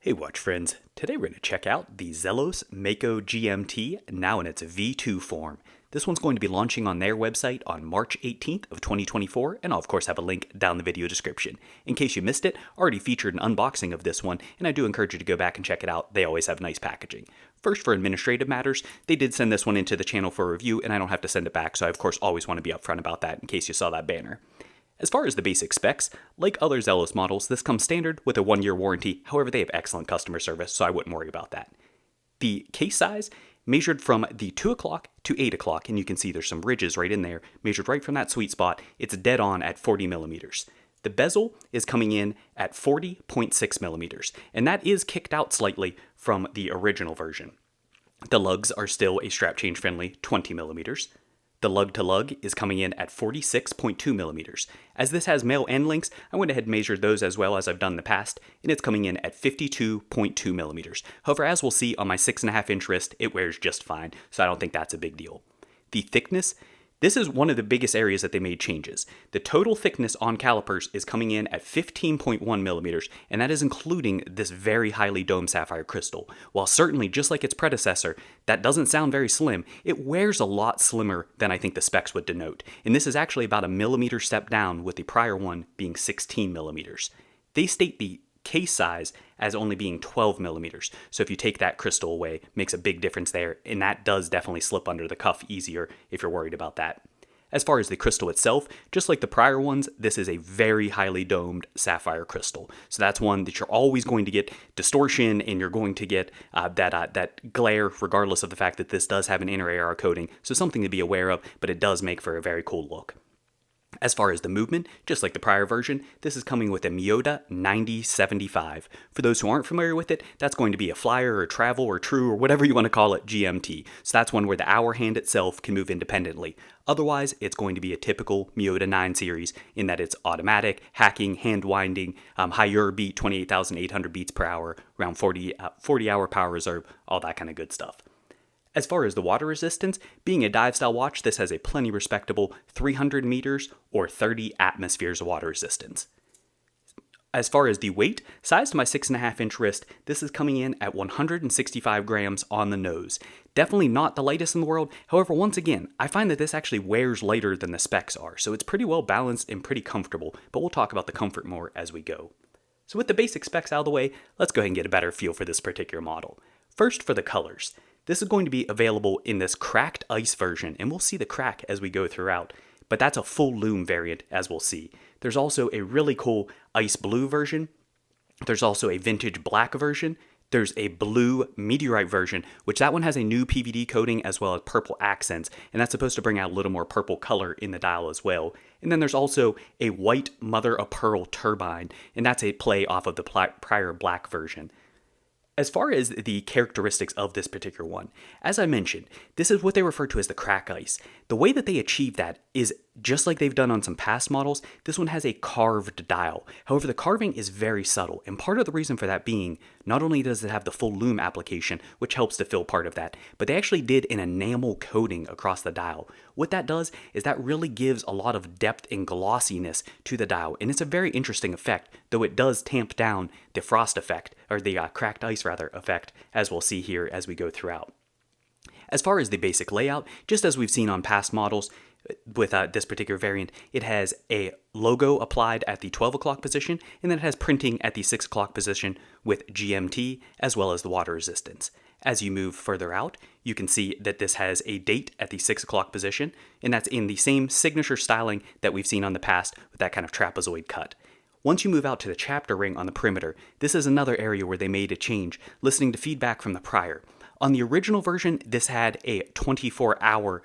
Hey watch friends, today we're going to check out the Zelos Mako GMT, now in its V2 form. This one's going to be launching on their website on March 18th of 2024, and I'll of course have a link down in the video description. In case you missed it, I already featured an unboxing of this one, and I do encourage you to go back and check it out. They always have nice packaging. First, for administrative matters, they did send this one into the channel for review, and I don't have to send it back, so I of course always want to be upfront about that in case you saw that banner. As far as the basic specs, like other Zelos models, this comes standard with a 1-year warranty. However, they have excellent customer service, so I wouldn't worry about that. The case size measured from the 2 o'clock to 8 o'clock, and you can see there's some ridges right in there, measured right from that sweet spot. It's dead on at 40 millimeters. The bezel is coming in at 40.6 millimeters, and that is kicked out slightly from the original version. The lugs are still a strap change friendly 20 millimeters. The lug-to-lug is coming in at 46.2 millimeters. As this has male end links, I went ahead and measured those as well as I've done in the past, and it's coming in at 52.2 millimeters. However, as we'll see on my 6.5-inch wrist, it wears just fine, so I don't think that's a big deal. The thickness, this is one of the biggest areas that they made changes. The total thickness on calipers is coming in at 15.1 millimeters, and that is including this very highly domed sapphire crystal. While certainly, just like its predecessor, that doesn't sound very slim, it wears a lot slimmer than I think the specs would denote. And this is actually about a millimeter step down, with the prior one being 16 millimeters. They state the case size as only being 12 millimeters. So if you take that crystal away, makes a big difference there, and that does definitely slip under the cuff easier if you're worried about that. As far as the crystal itself, just like the prior ones, this is a very highly domed sapphire crystal. So that's one that you're always going to get distortion, and you're going to get that glare, regardless of the fact that this does have an inner AR coating. So something to be aware of, but it does make for a very cool look. As far as the movement, just like the prior version, this is coming with a Miyota 9075. For those who aren't familiar with it, that's going to be a flyer or travel or true or whatever you want to call it GMT. So that's one where the hour hand itself can move independently. Otherwise, it's going to be a typical Miyota 9 series in that it's automatic, hacking, hand winding, higher beat, 28,800 beats per hour, around 40 hour power reserve, all that kind of good stuff. As far as the water resistance, being a dive style watch, this has a plenty respectable 300 meters or 30 atmospheres of water resistance. As far as the weight, size to my 6.5-inch wrist, this is coming in at 165 grams on the nose. Definitely not the lightest in the world. However, once again, I find that this actually wears lighter than the specs are, so it's pretty well balanced and pretty comfortable, but we'll talk about the comfort more as we go. So with the basic specs out of the way, let's go ahead and get a better feel for this particular model. First, for the colors. This is going to be available in this cracked ice version, and we'll see the crack as we go throughout, but that's a full lume variant, as we'll see. There's also a really cool ice blue version. There's also a vintage black version. There's a blue meteorite version, which that one has a new PVD coating as well as purple accents, and that's supposed to bring out a little more purple color in the dial as well. And then there's also a white mother of pearl turbine, and that's a play off of the prior black version. As far as the characteristics of this particular one, as I mentioned, this is what they refer to as the crack ice. The way that they achieve that is just like they've done on some past models. This one has a carved dial. However, the carving is very subtle, and part of the reason for that being, not only does it have the full lume application, which helps to fill part of that, but they actually did an enamel coating across the dial. What that does is that really gives a lot of depth and glossiness to the dial, and it's a very interesting effect, though it does tamp down the frost effect, or the cracked ice rather effect, as we'll see here as we go throughout. As far as the basic layout, just as we've seen on past models, with this particular variant, it has a logo applied at the 12 o'clock position, and then it has printing at the 6 o'clock position with GMT, as well as the water resistance. As you move further out, you can see that this has a date at the 6 o'clock position, and that's in the same signature styling that we've seen on the past with that kind of trapezoid cut. Once you move out to the chapter ring on the perimeter, this is another area where they made a change, listening to feedback from the prior. On the original version, this had a 24-hour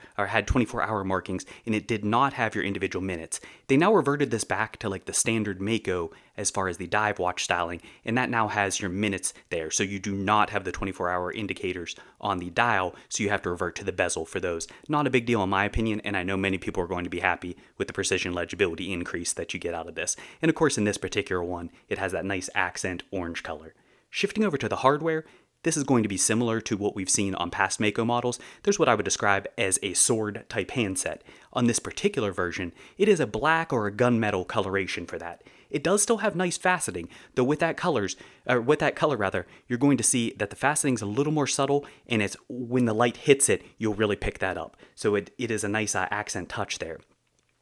markings, and it did not have your individual minutes. They now reverted this back to like the standard Mako as far as the dive watch styling, and that now has your minutes there. So you do not have the 24-hour indicators on the dial, so you have to revert to the bezel for those. Not a big deal in my opinion, and I know many people are going to be happy with the precision legibility increase that you get out of this. And of course, in this particular one, it has that nice accent orange color. Shifting over to the hardware, this is going to be similar to what we've seen on past Mako models. There's what I would describe as a sword type handset. On this particular version, it is a black or a gunmetal coloration for that. It does still have nice faceting, though with that color rather, you're going to see that the faceting's a little more subtle, and it's when the light hits it, you'll really pick that up. So it is a nice accent touch there.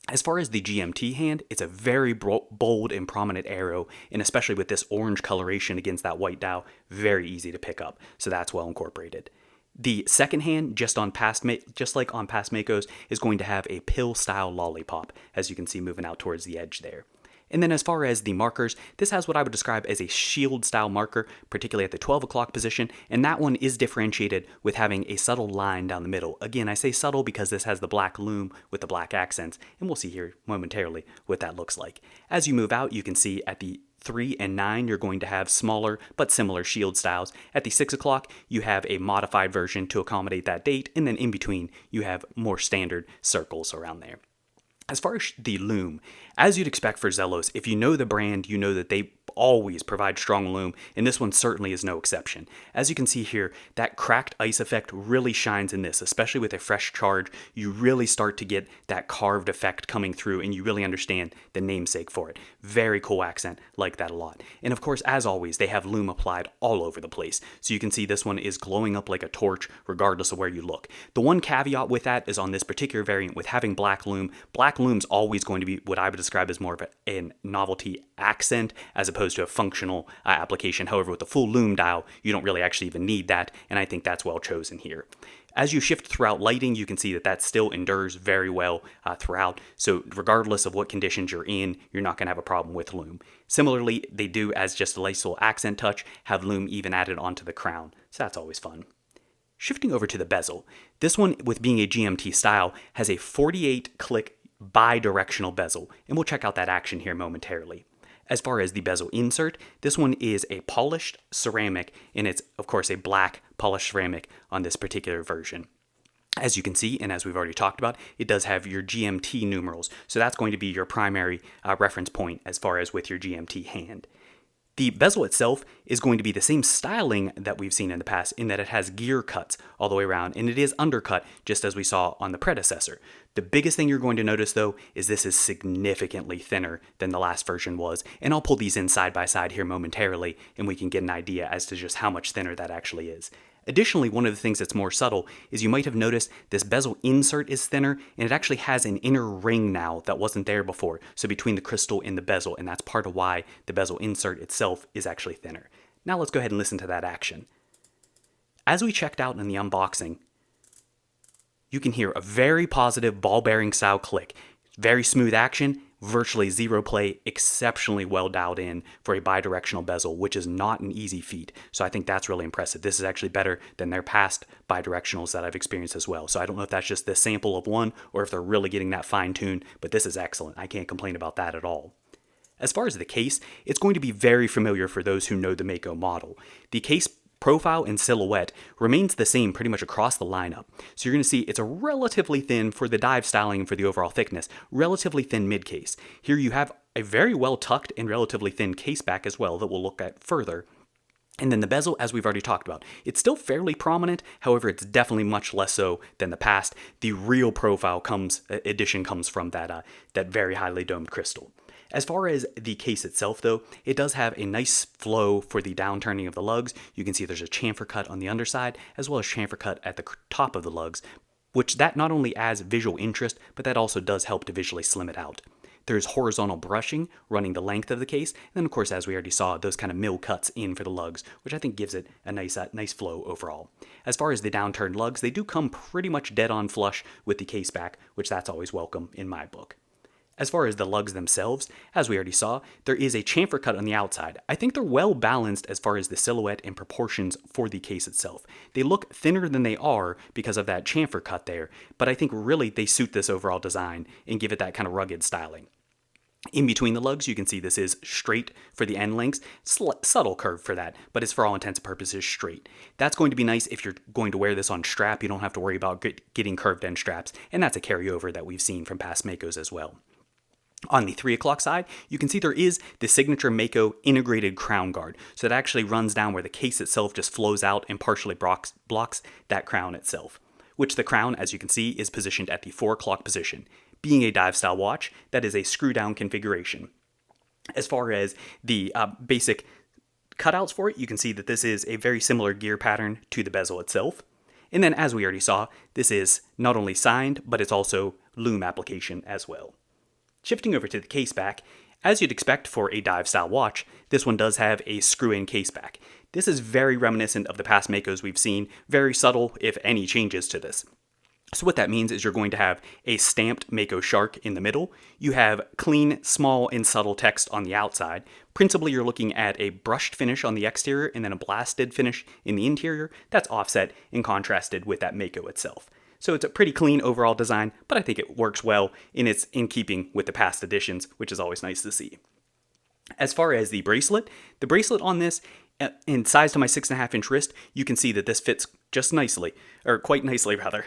As far as the GMT hand, it's a very bold and prominent arrow, and especially with this orange coloration against that white dial, very easy to pick up, so that's well incorporated. The second hand, just like on past Makos, is going to have a pill-style lollipop, as you can see moving out towards the edge there. And then as far as the markers, this has what I would describe as a shield-style marker, particularly at the 12 o'clock position, and that one is differentiated with having a subtle line down the middle. Again, I say subtle because this has the black lume with the black accents, and we'll see here momentarily what that looks like. As you move out, you can see at the 3 and 9, you're going to have smaller but similar shield styles. At the 6 o'clock, you have a modified version to accommodate that date, and then in between, you have more standard circles around there. As far as the lume, as you'd expect for Zelos, if you know the brand, you know that they always provide strong lume, and this one certainly is no exception. As you can see here, that cracked ice effect really shines in this, especially with a fresh charge. You really start to get that carved effect coming through, and you really understand the namesake for it. Very cool accent, like that a lot. And of course, as always, they have lume applied all over the place. So you can see this one is glowing up like a torch, regardless of where you look. The one caveat with that is on this particular variant, with having black lume's always going to be what I would describe as more of a novelty accent, as opposed to a functional application. However, with the full lume dial, you don't really actually even need that, and I think that's well chosen here. As you shift throughout lighting, you can see that still endures very well throughout, so regardless of what conditions you're in, you're not going to have a problem with lume. Similarly, they do, as just a nice little accent touch, have lume even added onto the crown, so that's always fun. Shifting over to the bezel, this one, with being a GMT style, has a 48-click bi-directional bezel, and we'll check out that action here momentarily. As far as the bezel insert, this one is a polished ceramic, and it's, of course, a black polished ceramic on this particular version. As you can see, and as we've already talked about, it does have your GMT numerals, so that's going to be your primary reference point as far as with your GMT hand. The bezel itself is going to be the same styling that we've seen in the past, in that it has gear cuts all the way around, and it is undercut just as we saw on the predecessor. The biggest thing you're going to notice, though, is this is significantly thinner than the last version was, and I'll pull these in side by side here momentarily, and we can get an idea as to just how much thinner that actually is. Additionally, one of the things that's more subtle is you might have noticed this bezel insert is thinner, and it actually has an inner ring now that wasn't there before, so between the crystal and the bezel, and that's part of why the bezel insert itself is actually thinner. Now let's go ahead and listen to that action. As we checked out in the unboxing, you can hear a very positive ball bearing style click. Very smooth action, virtually zero play, exceptionally well dialed in for a bidirectional bezel, which is not an easy feat. So I think that's really impressive. This is actually better than their past bidirectionals that I've experienced as well. So I don't know if that's just the sample of one or if they're really getting that fine tuned, but this is excellent. I can't complain about that at all. As far as the case, it's going to be very familiar for those who know the Mako model. The case profile and silhouette remains the same pretty much across the lineup. So you're going to see it's a relatively thin, for the dive styling and for the overall thickness, relatively thin mid case. Here you have a very well tucked and relatively thin case back as well that we'll look at further. And then the bezel, as we've already talked about, it's still fairly prominent. However, it's definitely much less so than the past. The real profile addition comes from that very highly domed crystal. As far as the case itself, though, it does have a nice flow for the downturning of the lugs. You can see there's a chamfer cut on the underside, as well as chamfer cut at the top of the lugs, which that not only adds visual interest, but that also does help to visually slim it out. There's horizontal brushing running the length of the case, and then of course, as we already saw, those kind of mill cuts in for the lugs, which I think gives it a nice flow overall. As far as the downturned lugs, they do come pretty much dead on flush with the case back, which that's always welcome in my book. As far as the lugs themselves, as we already saw, there is a chamfer cut on the outside. I think they're well balanced as far as the silhouette and proportions for the case itself. They look thinner than they are because of that chamfer cut there, but I think really they suit this overall design and give it that kind of rugged styling. In between the lugs, you can see this is straight for the end lengths, subtle curve for that, but it's for all intents and purposes straight. That's going to be nice if you're going to wear this on strap. You don't have to worry about getting curved end straps, and that's a carryover that we've seen from past Makos as well. On the 3 o'clock side, you can see there is the signature Mako integrated crown guard. So it actually runs down where the case itself just flows out and partially blocks that crown itself. Which the crown, as you can see, is positioned at the 4 o'clock position. Being a dive style watch, that is a screw down configuration. As far as the basic cutouts for it, you can see that this is a very similar gear pattern to the bezel itself. And then, as we already saw, this is not only signed, but it's also lume application as well. Shifting over to the case back, as you'd expect for a dive style watch, this one does have a screw-in case back. This is very reminiscent of the past Makos we've seen, very subtle, if any, changes to this. So what that means is you're going to have a stamped Mako shark in the middle. You have clean, small, and subtle text on the outside. Principally, you're looking at a brushed finish on the exterior and then a blasted finish in the interior. That's offset and contrasted with that Mako itself. So it's a pretty clean overall design, but I think it works well and it's in keeping with the past editions, which is always nice to see. As far as the bracelet on this, in size to my 6.5-inch wrist, you can see that this fits just nicely, or quite nicely rather.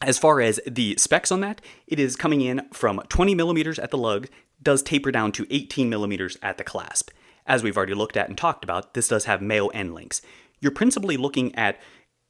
As far as the specs on that, it is coming in from 20 millimeters at the lug, does taper down to 18 millimeters at the clasp. As we've already looked at and talked about, this does have male end links. You're principally looking at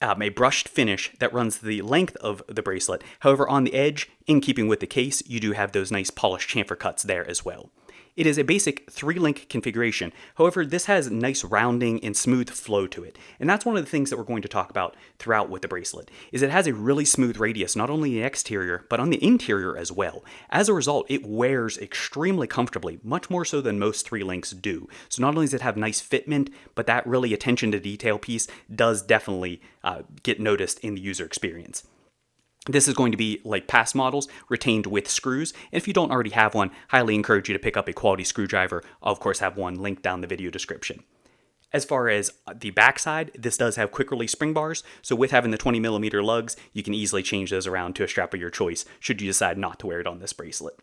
a brushed finish that runs the length of the bracelet. However, on the edge, in keeping with the case, you do have those nice polished chamfer cuts there as well. It is a basic 3-link configuration. However, this has nice rounding and smooth flow to it. And that's one of the things that we're going to talk about throughout with the bracelet, is it has a really smooth radius, not only in the exterior, but on the interior as well. As a result, it wears extremely comfortably, much more so than most 3-links do. So not only does it have nice fitment, but that really attention to detail piece does definitely get noticed in the user experience. This is going to be, like past models, retained with screws, and if you don't already have one, highly encourage you to pick up a quality screwdriver. I'll of course have one linked down the video description. As far as the backside, this does have quick release spring bars, so with having the 20 millimeter lugs, you can easily change those around to a strap of your choice should you decide not to wear it on this bracelet.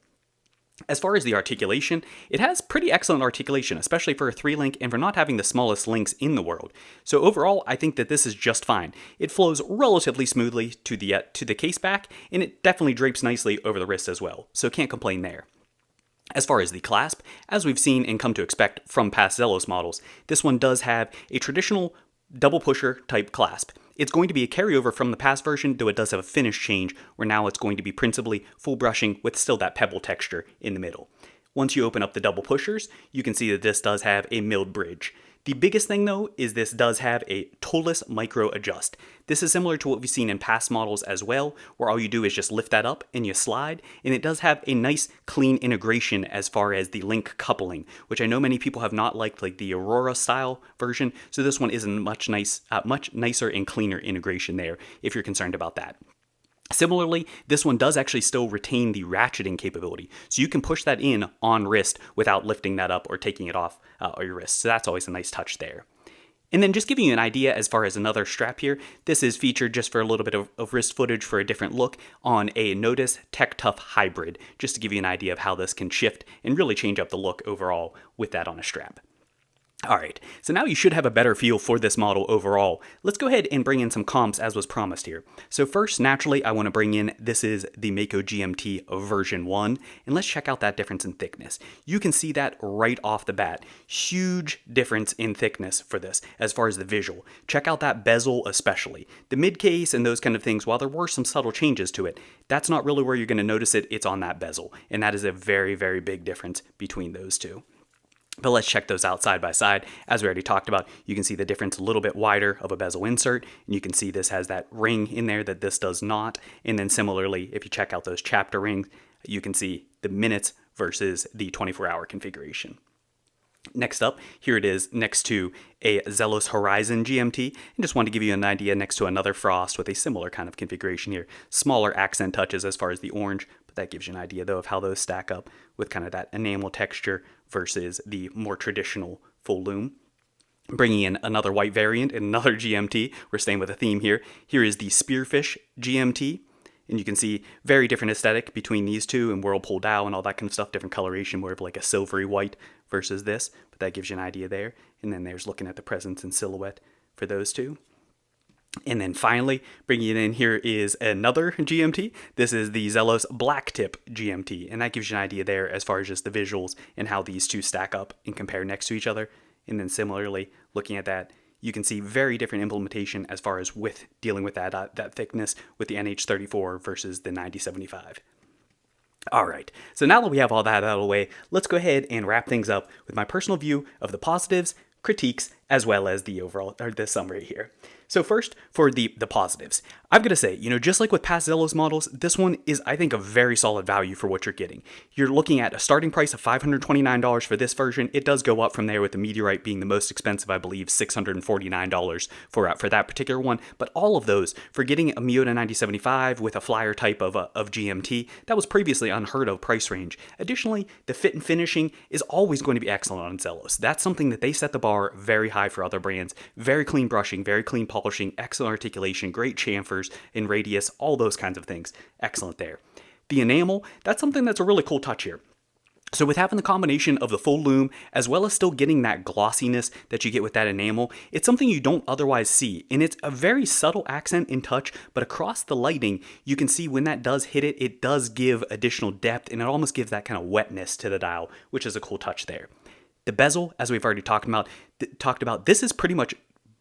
As far as the articulation, it has pretty excellent articulation, especially for a 3-link and for not having the smallest links in the world. So overall, I think that this is just fine. It flows relatively smoothly to the case back, and it definitely drapes nicely over the wrist as well, so can't complain there. As far as the clasp, as we've seen and come to expect from past Zelos models, this one does have a traditional double pusher type clasp. It's going to be a carryover from the past version, though it does have a finish change, where now it's going to be principally full brushing with still that pebble texture in the middle. Once you open up the double pushers, you can see that this does have a milled bridge. The biggest thing though is this does have a toeless micro adjust. This is similar to what we've seen in past models as well, where all you do is just lift that up and you slide, and it does have a nice clean integration as far as the link coupling, which I know many people have not liked, like the Aurora style version, so this one is a much nicer and cleaner integration there if you're concerned about that. Similarly, this one does actually still retain the ratcheting capability, so you can push that in on wrist without lifting that up or taking it off your wrist, so that's always a nice touch there. And then just giving you an idea as far as another strap here, this is featured just for a little bit of wrist footage for a different look on a Notice Tech Tough Hybrid, just to give you an idea of how this can shift and really change up the look overall with that on a strap. Alright, so now you should have a better feel for this model overall. Let's go ahead and bring in some comps as was promised here. So first, naturally, I want to bring in, this is the Mako GMT version 1, and let's check out that difference in thickness. You can see that right off the bat. Huge difference in thickness for this, as far as the visual. Check out that bezel especially. The mid case and those kind of things, while there were some subtle changes to it, that's not really where you're going to notice it, it's on that bezel. And that is a very, very big difference between those two. But let's check those out side by side. As we already talked about, you can see the difference a little bit wider of a bezel insert, and you can see this has that ring in there that this does not. And then similarly, if you check out those chapter rings, you can see the minutes versus the 24-hour configuration. Next up, here it is next to a Zelos Horizon GMT, and just want to give you an idea next to another Frost with a similar kind of configuration here. Smaller accent touches as far as the orange, but that gives you an idea though of how those stack up with kind of that enamel texture versus the more traditional full lume. Bringing in another white variant and another GMT, we're staying with a theme here. Here is the Spearfish GMT. And you can see very different aesthetic between these two and Whirlpool Dow and all that kind of stuff. Different coloration, more of like a silvery white versus this. But that gives you an idea there. And then there's looking at the presence and silhouette for those two. And then finally, bringing it in here is another GMT. This is the Zelos Blacktip GMT. And that gives you an idea there as far as just the visuals and how these two stack up and compare next to each other. And then similarly, looking at that, you can see very different implementation as far as with dealing with that thickness with the NH34 versus the 9075. Alright, so now that we have all that out of the way, let's go ahead and wrap things up with my personal view of the positives, critiques, as well as the overall, or the summary here. So first, for the positives. I've got to say, just like with past Zelos models, this one is, I think, a very solid value for what you're getting. You're looking at a starting price of $529 for this version. It does go up from there with the Meteorite being the most expensive, I believe, $649 for that particular one. But all of those, for getting a Miota 9075 with a flyer type of GMT, that was previously unheard of price range. Additionally, the fit and finishing is always going to be excellent on Zelos. That's something that they set the bar very high for other brands. Very clean brushing, very clean polishing, excellent articulation, great chamfers in radius, all those kinds of things. Excellent there. The enamel, that's something that's a really cool touch here. So with having the combination of the full lume, as well as still getting that glossiness that you get with that enamel, it's something you don't otherwise see. And it's a very subtle accent in touch, but across the lighting, you can see when that does hit it, it does give additional depth, and it almost gives that kind of wetness to the dial, which is a cool touch there. The bezel, as we've already talked about, this is pretty much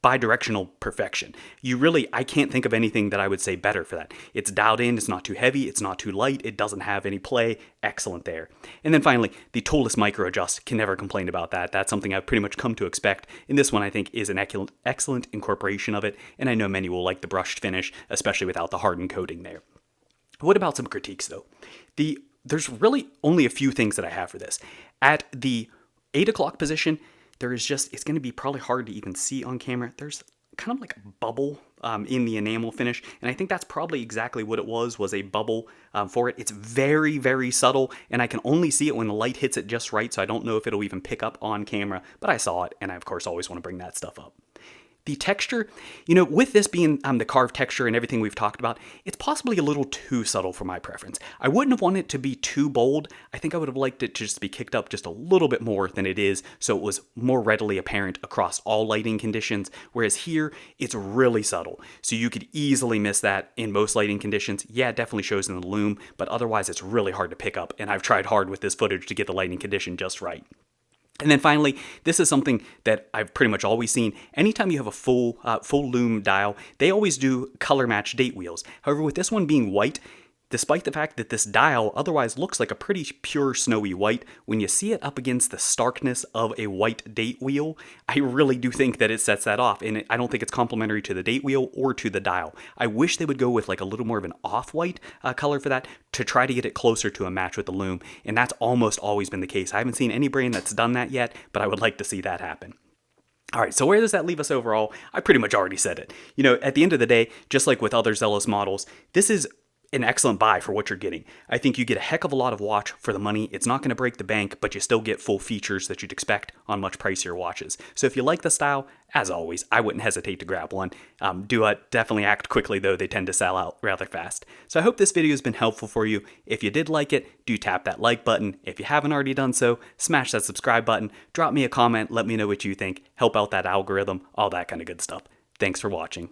bi-directional perfection. I can't think of anything that I would say better for that. It's dialed in, it's not too heavy, it's not too light, it doesn't have any play. Excellent there. And then finally, the toolless micro adjust. Can never complain about that. That's something I've pretty much come to expect. And this one, I think, is an excellent incorporation of it. And I know many will like the brushed finish, especially without the hardened coating there. What about some critiques, though? There's really only a few things that I have for this. At the 8 o'clock position, it's going to be probably hard to even see on camera. There's kind of like a bubble in the enamel finish, and I think that's probably exactly what it was a bubble for it. It's very, very subtle, and I can only see it when the light hits it just right, so I don't know if it'll even pick up on camera, but I saw it, and I, of course, always want to bring that stuff up. The texture, with this being the carved texture and everything we've talked about, it's possibly a little too subtle for my preference. I wouldn't have wanted it to be too bold. I think I would have liked it to just be kicked up just a little bit more than it is, so it was more readily apparent across all lighting conditions, whereas here, it's really subtle. So you could easily miss that in most lighting conditions. Yeah, it definitely shows in the lume, but otherwise it's really hard to pick up, and I've tried hard with this footage to get the lighting condition just right. And then finally, this is something that I've pretty much always seen. Anytime you have a full lume dial, they always do color match date wheels. However, with this one being white, despite the fact that this dial otherwise looks like a pretty pure snowy white, when you see it up against the starkness of a white date wheel, I really do think that it sets that off, and I don't think it's complementary to the date wheel or to the dial. I wish they would go with like a little more of an off-white color for that to try to get it closer to a match with the lume, and that's almost always been the case. I haven't seen any brand that's done that yet, but I would like to see that happen. All right, so where does that leave us overall? I pretty much already said it. At the end of the day, just like with other Zelos models, this is an excellent buy for what you're getting. I think you get a heck of a lot of watch for the money. It's not going to break the bank, but you still get full features that you'd expect on much pricier watches. So if you like the style, as always, I wouldn't hesitate to grab one. Definitely act quickly, though. They tend to sell out rather fast. So I hope this video has been helpful for you. If you did like it, do tap that like button. If you haven't already done so, smash that subscribe button. Drop me a comment. Let me know what you think. Help out that algorithm. All that kind of good stuff. Thanks for watching.